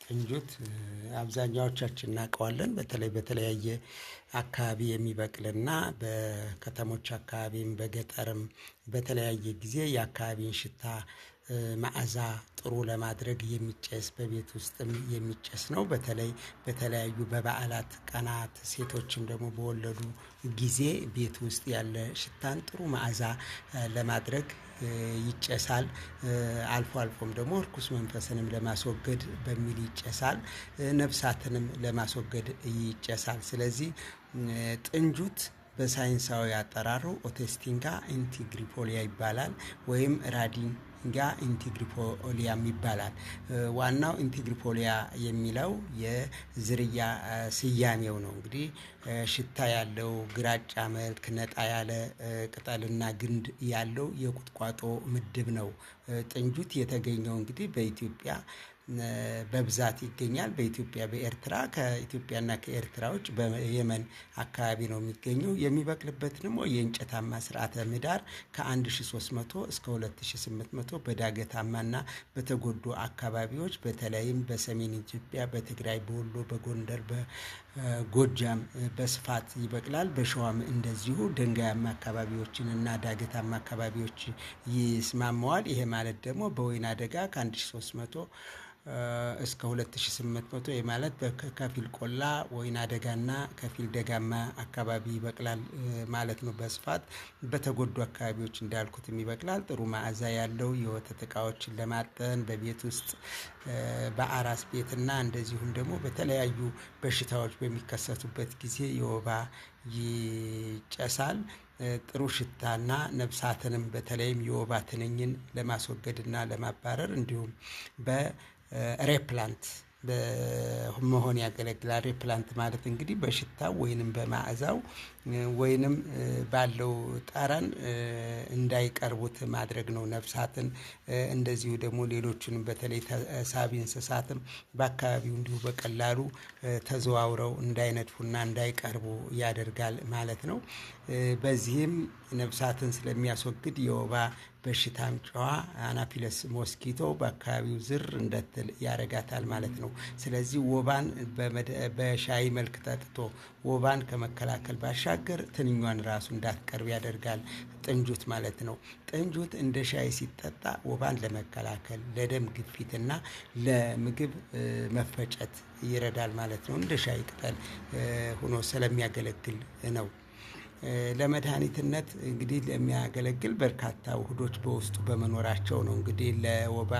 ጥንጁት አብዛኛዎቻችን እናውቀዋለን። በተለይ በተለያየ አካባቢ የሚበቅልና በከተሞች አካባቢም በገጠርም በተለያየ ጊዜ የአካባቢን ሽታ መዓዛ ጥሩ ለማድረግ የሚጨስ በቤት ውስጥም የሚጨስ ነው። በተለይ በተለያዩ በበዓላት ቀናት ሴቶችም ደግሞ በወለዱ ጊዜ ቤት ውስጥ ያለ ሽታን ጥሩ መዓዛ ለማድረግ ይጨሳል። አልፎ አልፎም ደግሞ እርኩስ መንፈስንም ለማስወገድ በሚል ይጨሳል። ነፍሳትንም ለማስወገድ ይጨሳል። ስለዚህ ጥንጁት በሳይንሳዊ አጠራሩ ኦቴስቲንጋ ኢንቲግሪፖሊያ ይባላል ወይም ራዲንጋ ኢንቲግሪፖሊያም ይባላል። ዋናው ኢንቲግሪፖሊያ የሚለው የዝርያ ስያሜው ነው። እንግዲህ ሽታ ያለው ግራጫ መልክ ነጣ ያለ ቅጠልና ግንድ ያለው የቁጥቋጦ ምድብ ነው። ጥንጁት የተገኘው እንግዲህ በኢትዮጵያ በብዛት ይገኛል። በኢትዮጵያ በኤርትራ ከኢትዮጵያና ከኤርትራ ውጭ በየመን አካባቢ ነው የሚገኘው። የሚበቅልበት ደግሞ የእንጨታማ ስርዓተ ምህዳር ከ1300 እስከ 2800 በዳገታማና በተጎዱ አካባቢዎች በተለይም በሰሜን ኢትዮጵያ፣ በትግራይ፣ በወሎ፣ በጎንደር፣ በጎጃም በስፋት ይበቅላል። በሸዋም እንደዚሁ ድንጋያማ አካባቢዎችን እና ዳገታማ አካባቢዎች ይስማማዋል። ይሄ ማለት ደግሞ በወይና ደጋ ከ1300 እስከ 2800 ማለት በከፊል ቆላ ወይና ደጋና ከፊል ደጋማ አካባቢ ይበቅላል ማለት ነው። በስፋት በተጎዱ አካባቢዎች እንዳልኩትም ይበቅላል። ጥሩ መዓዛ ያለው የወተት እቃዎችን ለማጠን በቤት ውስጥ በአራስ ቤትና እንደዚሁም ደግሞ በተለያዩ በሽታዎች በሚከሰቱበት ጊዜ የወባ ይጨሳል። ጥሩ ሽታና ነፍሳትንም በተለይም የወባ ትንኝን ለማስወገድና ለማባረር እንዲሁም በሬፕላንት በመሆን ያገለግላል። ሬፕላንት ማለት እንግዲህ በሽታው ወይንም በመዓዛው ወይንም ባለው ጠረን እንዳይቀርቡት ማድረግ ነው ነፍሳትን። እንደዚሁ ደግሞ ሌሎችንም በተለይ ተሳቢ እንስሳትም በአካባቢው እንዲሁ በቀላሉ ተዘዋውረው እንዳይነድፉና እንዳይቀርቡ ያደርጋል ማለት ነው። በዚህም ነፍሳትን ስለሚያስወግድ የወባ በሽታ አምጪዋ አናፊለስ ሞስኪቶ በአካባቢው ዝር እንዳትል ያረጋታል ማለት ነው። ስለዚህ ወባን በሻይ መልክ ጠጥቶ ወባን ከመከላከል ባሻገር ትንኟን ራሱ እንዳትቀርብ ያደርጋል ጥንጁት ማለት ነው። ጥንጁት እንደ ሻይ ሲጠጣ ወባን ለመከላከል ለደም ግፊትና ለምግብ መፈጨት ይረዳል ማለት ነው። እንደ ሻይ ቅጠል ሆኖ ስለሚያገለግል ነው። ለመድኃኒትነት እንግዲህ ለሚያገለግል በርካታ ውህዶች በውስጡ በመኖራቸው ነው እንግዲህ ለወባ